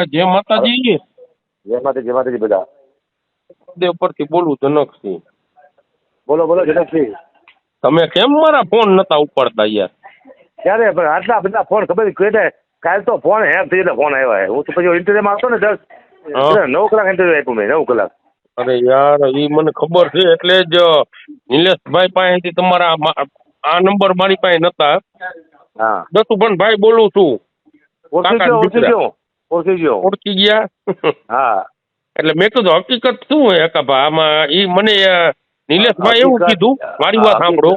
જય માતાજી. જય માતાજી બધા. દેવ પરથી બોલું જનકસિંહ. બોલો બોલો જનકસિંહ. તમે કેમ મારા ફોન નતા ઉપાડતા યાર? ક્યારે પણ આટલા બધા ફોન ખબર કે કાલ તો ફોન હેક થઈ ગયેલા ફોન આવ્યા. હું તો પછી ઇન્ટરવ્યુમાં આવતો ને 9 કલાક ઇન્ટરવ્યુ આપ્યું મેં 9 કલાક. અરે યાર એ મને ખબર છે એટલે જ નિલેશભાઈ પાસેથી તમારા આ નંબર મારી પાસે નતા. હા દસુભાઈ બોલું છું. ઓળખી ગયો. ઓળખી ગયા? હા એટલે મેં કીધું હકીકત શું હોય હકાભા આમાં? ઈ મને નિલેશભાઈ એવું કીધું, મારી વાત સાંભળો,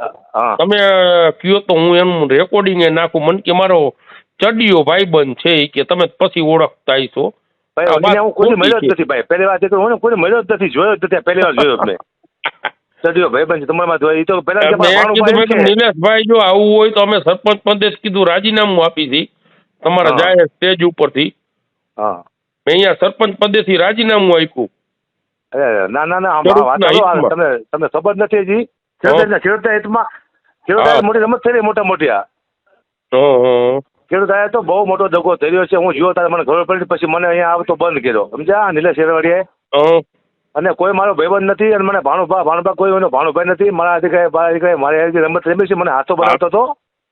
તમે કયો તો હું એનું રેકોર્ડિંગ નાખું. મને કે મારો ચડિયો ભાઈબંધ છે ઈ કે તમે પછી ઓળખતા હશો. હું કોઈ મળ્યો જ નથી ભાઈ. પહેલી વાત હું કોઈ મળ્યો જ નથી, જોયો જ નથી. પહેલી વાર જોયો મેં. ચડિયો ભાઈબંધ તમારા એ તો પેલા નિલેશભાઈ જો આવું હોય તો અમે સરપંચ પદે કીધું રાજીનામું આપી હતી તમારા જાહેર સ્ટેજ ઉપરથી. હા મેં અહીંયા સરપંચ પદેથી રાજીનામું આપ્યું. ના ના ના તમને ખબર નથી હજી. ખેડૂત હિતમાં મોટી રમત થઈ રહી મોટા મોટી. ખેડૂત આયા તો બહુ મોટો દગો થઈ રહ્યો છે. હું જોયો તારે મને ખબર પડી પછી મને અહીંયા આવતો બંધ કર્યો. સમજ્યા નિલેશ શેરવાડીએ? અને કોઈ મારો ભાઈબંધ નથી અને મને ભાણુભા કોઈ એનો ભાણુભાઈ નથી. મારા અધિકારી મારી રમત રમી છે. મને હાથો બનાવતો હતો.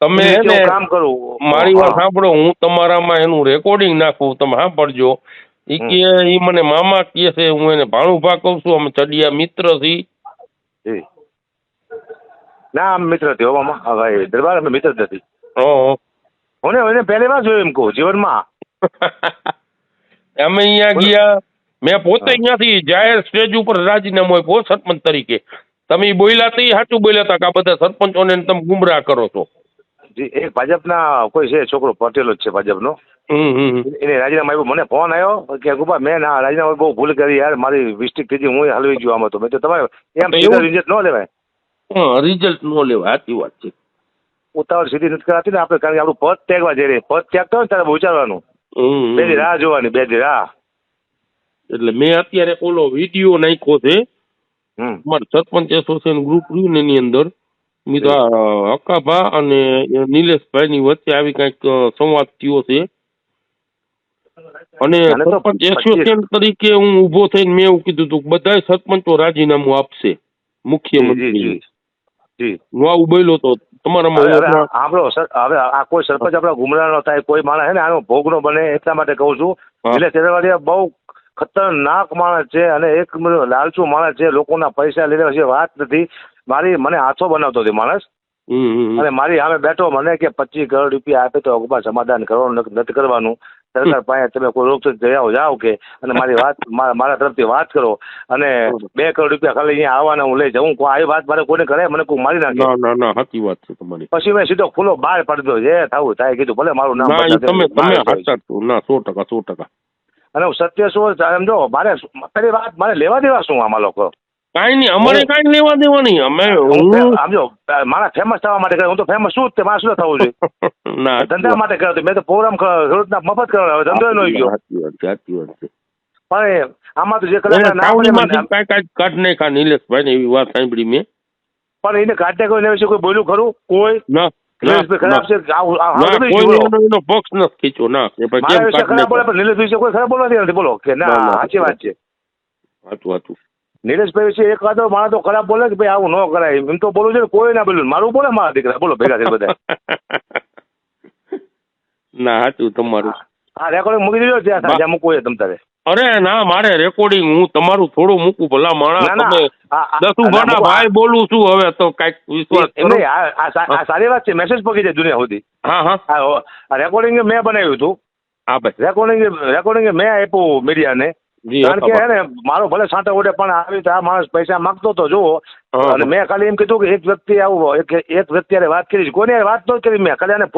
તમે કામ કરું. મારી વાત સાંભળો, હું તમારામાં એનું રેકોર્ડિંગ નાખું, તમે સાંભળજો. ઈ કે ઈ મને મામા કહે છે, હું એને ભાણુભા કહું છું. અમે ચડિયા મિત્ર છીએ. ના આમ મિત્ર નથી મામા. ભાઈ દરબાર અમે મિત્ર નથી. હું એને પહેલી વાર જોયું એમ કહું જીવનમાં. અમે અહીંયા ગયા, મેં પોતે અહીંયાથી જાહેર સ્ટેજ ઉપર રાજીનામું આપ્યું સરપંચ તરીકે. તમે બોલ્યા તો સાચું બોલ્યા હતા કે આ બધા સરપંચોને તમે ગુમરાહ કરો છો. એક ભાજપના કોઈ છે છોકરો પટેલો જ છે ભાજપનો. એને રાજીનામું આપ્યું. મને ફોન આવ્યો કે ગુપા મેં ના રાજીનામું બહુ ભૂલ કરી યાર, મારી મિસ્ટેક થઈ ગઈ, હું હલવી ગયો આમાં. તો મેં તો તમારે એમ રિઝલ્ટ ન લેવાય. રિઝલ્ટ ન લેવાય, સાચી વાત છે. ઉતાવળ સીધી નથી કરાતી ને આપણે, કારણ કે આપણું પદ ત્યાગવા જઈ રહી. પદ ત્યાગ કરો ને ત્યારે વિચારવાનું, બે રાહ જોવાની, બે રાહ. એટલે મેં અત્યારે ઓલો વિડીયો નાખ્યો છે મારા સરપંચ એસોસિએશન ગ્રુપ રહ્યું ને એની અંદર. હકાભા અને નિલેશભાઈ ની વચ્ચે આવી કઈક સંવાદ થયો છે અને સરપંચ એસોસિએશન તરીકે હું ઉભો થઈને મેં એવું કીધું હતું બધા સરપંચો રાજીનામું આપશે મુખ્યમંત્રી. હું આવું બોલ્યો તો તમારામાં. સાંભળો સર, હવે આ કોઈ સરપંચ આપડા ગુમરાહ નો થાય, કોઈ માણસ હે ને આનો ભોગ નો બને એટલા માટે કહું છું. નિલેશ શેરવાડિયા બહુ ખતરનાક માણસ છે અને એક લાલચુ માણસ છે. લોકોના પૈસા લઈને છે વાત નથી. મને હાથો બનાવતો હતો માણસ. અને મારી સામે બેઠો, મને કે 25 કરોડ રૂપિયા આપે તો અગુપા સમાધાન કરવાનું નથી કરવાનું. સરકાર પાસે તમે કોઈ રોક જાઓ કે અને મારી વાત મારા તરફથી વાત કરો અને 2 કરોડ રૂપિયા ખાલી અહીંયા આવવાના હું લઈ જાઉં. આવી વાત મારે કોઈને કરે, મને કોઈ મારી નાખે. ના સાચી વાત છે તમારી. પછી મેં સીધો ખુલ્લો બહાર પાડી દો, જે થવું થાય. કીધું ભલે મારું નામ ના 100%. અને સત્ય શું સમજો, મારે પેલી વાત મારે લેવા દેવા શું આમાં લોકો? કાંઈ નહીં, અમારે કાંઈ લેવા દેવા નહીં. અમે સમજો મારા ફેમસ થવા માટે હું તો ફેમસ છું જ, મારે શું થવું જોઈએ? ધંધા માટે કર્યો. મેં તો પ્રોગ્રામ ખેડૂતના મફત કર્યો, ધંધો નો ગયો. સાચી વાત છે. પણ આમાં તો જે કલાક કાઢ નાખા નિલેશભાઈ ને એવી વાત સાંભળી મેં. પણ એને કાઢ નાખ્યો એના વિશે કોઈ બોલ્યું ખરું? કોઈ ના ખરાબ છે એનો પક્ષ નથી ખીચો. ના ખરાબ બોલે પણ નિલેશ વિશે કોઈ ખરાબ બોલવા નથી. બોલો કે ના સાચી વાત છે. સાચું. નિલેશભાઈ વિશે એક વાતો માણસ તો ખરાબ બોલે કે ભાઈ આવું ન કરાય, એમ તો બોલું છે ને. કોઈ ના બોલ્યું, મારું બોલે મારા દીકરા બોલો ભેગા થઈ બધા. ના સાચું તમારું. હા રેકોર્ડિંગ મૂકી દીધો ત્યાં મૂકવું તમ તારે. અરે ના, મારે રેકોર્ડિંગ હું તમારું થોડું મૂકું ભલા માણસ. દસુભાના ભાઈ બોલું છું હવે તો કઈક વિશ્વાસ કરો. આ સારી વાત છે, મેસેજ પહોંચી જાય દુનિયા સુધી. હા રેકોર્ડિંગ મેં બનાવ્યું હતું. હા ભાઈ રેકોર્ડિંગ મેં આપ્યું મીડિયાને. કારણ કે હે ને મારો ભલે સાંટા ઉડે પણ આવી રીતે આ માણસ પૈસા માંગતો તો જુઓ. અને મેં ખાલી એમ કીધું કે એક વ્યક્તિ આવું એક વ્યક્તિ વાત કરી, કોઈને વાત નથી કરી મેં. ખાલી આને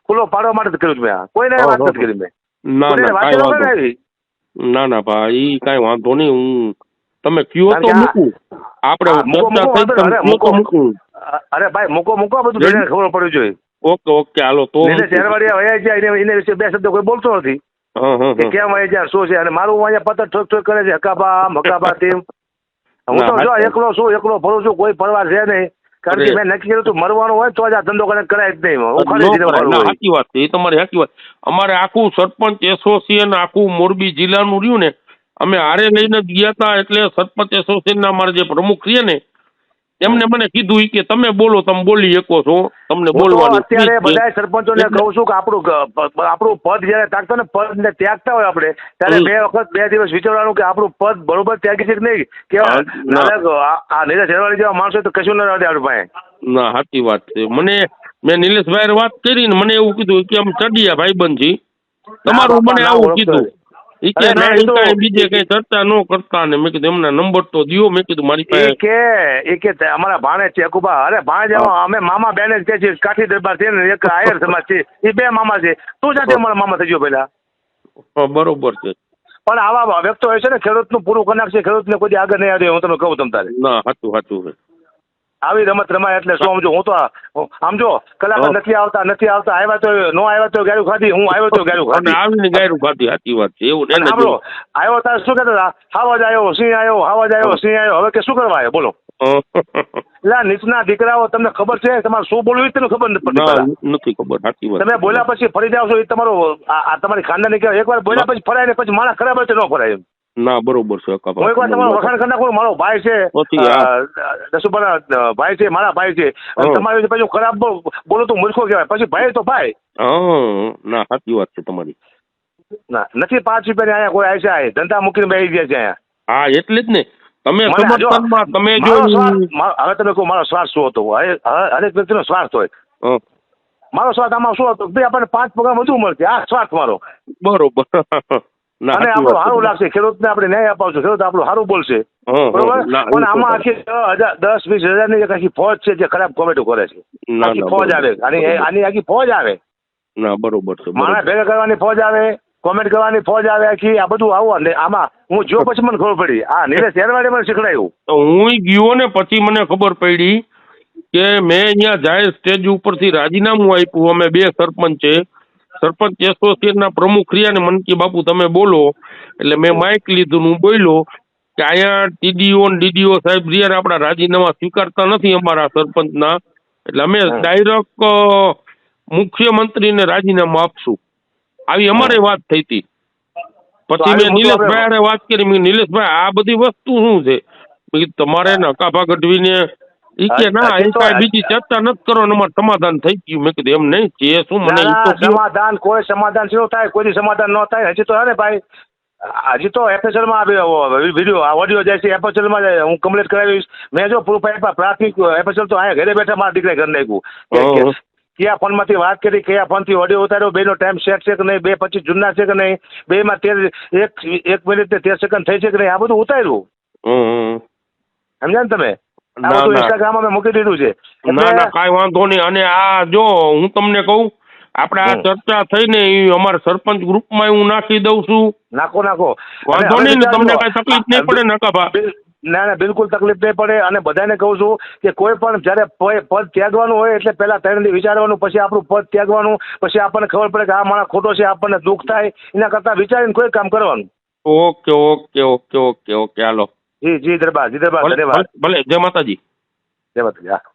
ખુલ્લો પાડવા માટે જ કર્યું મેં. કોઈને વાત નથી કરી મેં. ના ભાઈ કઈ વાંધો નહીં. હું તમે કયો તો મૂકું. આપણે મૂકું. અરે ભાઈ મૂકો બધું ખબર પડવી જોઈએ. ઓકે હાલો. તો શેરવાડિયા વયા જાય એને વિશે 2 શબ્દ કોઈ બોલતો નથી કે કેમ વયા જાય શું છે. અને મારું અહીંયા પતર ઠોક કરે છે, હકાબા તેમ. હું તો જો એકલો છું, એકલો ફરું છું, કોઈ ફરવા છે નહીં. કારણ કે મેં નક્કી કર્યું હતું મરવાનું હોય તો જ આ ધંધો કરાય જ નહીં. ન કરાય. સાચી વાત છે, એ તમારી સાચી વાત. અમારે આખું સરપંચ એસોસિએશન આખું મોરબી જિલ્લાનું રહ્યું ને, અમે હારે લઈને જ ગયા હતા. એટલે સરપંચ એસોસિએશનના અમારા જે પ્રમુખ રહ્યા ને એમને મને કીધું ઈ કે તમે બોલો, તમે બોલી શકો છો, તમને બોલવાની. અત્યારે બધા સરપંચોને કહું છું કે આપણું પદ જયારે તાકતો ને પદ ને ત્યાગતા હોય આપણે ત્યારે 2 દિવસ વિચારવાનું કે આપણું પદ બરોબર ત્યાગી છે કે નહીં. કે આ નીરજ હેરવાડી જેવા માણસો તો કશું ન રહે આપણી પાસે. ના સાચી વાત છે. મેં નિલેશભાઈ વાત કરી ને મને એવું કીધું કે આમ ચડિયા ભાઈબંધ છી તમારું, મને આવું કીધું. બીજે કઈ ચર્ચા ન કરતા ને મેં કીધું એમના નંબર તો દિયો. મેં કીધું મારી પાસે કે અમારા ભાણે છે અકુબા. અરે ભાણે અમે મામા બેને જ કે છે, કાઠી દરબાર છે ને એક આયર સમાજ છે, એ 2 મામા છે. તું જાતે અમારા મામા થઈ ગયો પેલા. બરોબર છે. પણ આવા વ્યક્તો હોય છે ને ખેડૂતનું પૂરું કરી નાખશે, ખેડૂતને કોઈ આગળ નહીં આવે. હું તમને કહું તમ તારે ના સાચું છે. આવી રમત રમાય એટલે શું સમજો. હું તો આમ જો કલાકાર નથી આવતા આવ્યા તો નો આવ્યા તો ગાયું ખાધી, હું આવ્યો તો ગાયું ખાધી, આવીને ગાયું ખાધી. સાચી વાત છે. એવું આવ્યો તાર શું કહેતા હતા, હાવજ આવ્યો સિંહ આવ્યો સિંહ આવ્યો. હવે કે શું કરવા આવ્યો બોલો. એટલે નીચના દીકરાઓ, તમને ખબર છે તમારે શું બોલવું તમને ખબર નથી ખબર. સાચી વાત. તમે બોલ્યા પછી ફરી જાવ છો એ તમારું તમારી ખાનદાની કહેવાય. એકવાર બોલ્યા પછી ફરાય ને પછી માણસ ખરાબ હોય તો ન ફરાય. ના બરોબર છે. હું એકવાર તમારું વખાણ કરી નાખું, મારો ભાઈ છે દસુભાઈ ભાઈ છે, મારા ભાઈ છે. તમારી પછી ખરાબ બોલો તો મૂર્ખો કહેવાય. પછી ભાઈ તો ભાઈ. ના સાચી વાત છે તમારી. ના નથી 5 રૂપિયાની અહીંયા કોઈ આયસા ધંધા મૂકીને બેસી ગયા છે અહીંયા. હા એટલે જ ને. તમે સમર્થનમાં તમે જો હવે તમે કહો મારો સ્વાર્થ શું હતો. હરેક વ્યક્તિનો સ્વાર્થ હોય. મારો સ્વાર્થ આમાં શું હતો, ભાઈ આપણને 5 પગાર વધુ મળશે. આ સ્વાર્થ મારો. બરોબર. અને આપણું સારું લાગશે, ખેડૂતને આપણે ન્યાય અપાવશું, ખેડૂત આપણું સારું બોલશે. બરોબર. પણ આમાં આખી 10-20 હજારની એક આખી ફોજ છે જે ખરાબ કોમેન્ટો કરે છે. આખી ફોજ આવે, આની આખી ફોજ આવે. ના બરોબર છે. માણસ ભેગા કરવાની ફોજ આવે, કોમેન્ટ કરવાની ફોજ આવે આખી. આ બધું આવું આમાં હું જો પછી મને ખબર પડી. આ નીરજ હેરવાડે મને શીખડાયું. તો હું ગયો ને પછી મને ખબર પડી કે મેં અહીંયા જાહેર સ્ટેજ ઉપરથી રાજીનામું આપ્યું. અમે 2 સરપંચ છે, સરપંચ એસોસિએશનના પ્રમુખ રહ્યા ને મનકી બાપુ તમે બોલો. એટલે મેં માઇક લીધું, હું બોલ્યો કે અહીંયા ટીડીઓ ને ડીડીઓ સાહેબ રહ્યા આપણા રાજીનામા સ્વીકારતા નથી અમારા સરપંચના, એટલે અમે ડાયરેક્ટ મુખ્યમંત્રીને રાજીનામું આપશું. આવી અમારે વાત થઈ હતી. પછી મેં નિલેશભાઈ વાત કરી. મેં નિલેશભાઈ આ બધી વસ્તુ શું છે, તમારે નકાભા ગઢવીને ઈ કે ના એ કાંઈ બીજી ચર્ચા નથી કરો ને અમારે સમાધાન થઈ ગયું. મેં કીધું એમ નહીં છે શું મને સમાધાન કોઈ સમાધાન શું થાય, કોઈ સમાધાન ન થાય. હજી તો હે ને ભાઈ, હજી તો FSL માં વિડીયો ઓડિયો જાય છે, FSL માં હું કમ્પ્લીટ કરાવીશ. મેં જો પ્રૂફ પ્રાથમિક FSL તો અહીંયા ઘરે બેઠા મારા દીકરાએ કરી નાખ્યું. કયા ફોન માંથી વાત કરી, કયા ફોન થી ઓડિયો ઉતાર્યો, 2 નો ટાઈમ સેટ છે કે નહીં, 2:25 જૂના છે કે નહીં, 2 માં 1 મિનિટ ને 13 સેકન્ડ થઈ છે કે નહીં, આ બધું ઉતાર્યું. સમજ્યા ને તમે? આ બધું ઇન્સ્ટાગ્રામ માં મૂકી દીધું છે. ના કાંઈ વાંધો નહીં. અને આ જો હું તમને કહું, આપણે આ ચર્ચા થઈ ને એ અમારા સરપંચ ગ્રુપમાં હું નાખી દઉં છું. નાખો વાંધો નહીં ને, તમને કાંઈ તકલીફ નહીં પડે ને કાભા? ના બિલકુલ તકલીફ નહીં પડે. અને બધાને કહું છું કે કોઈ પણ જયારે પદ ત્યાગવાનું હોય એટલે પહેલા 3 દી વિચારવાનું, પછી આપણું પદ ત્યાગવાનું. પછી આપણને ખબર પડે કે આ માણસ ખોટો છે, આપણને દુઃખ થાય, એના કરતા વિચારીને કોઈ કામ કરવાનું. ઓકે હાલો. જી દરબાર ધન્યવાદ. ભલે. જય માતાજી. જય માતાજી. હા.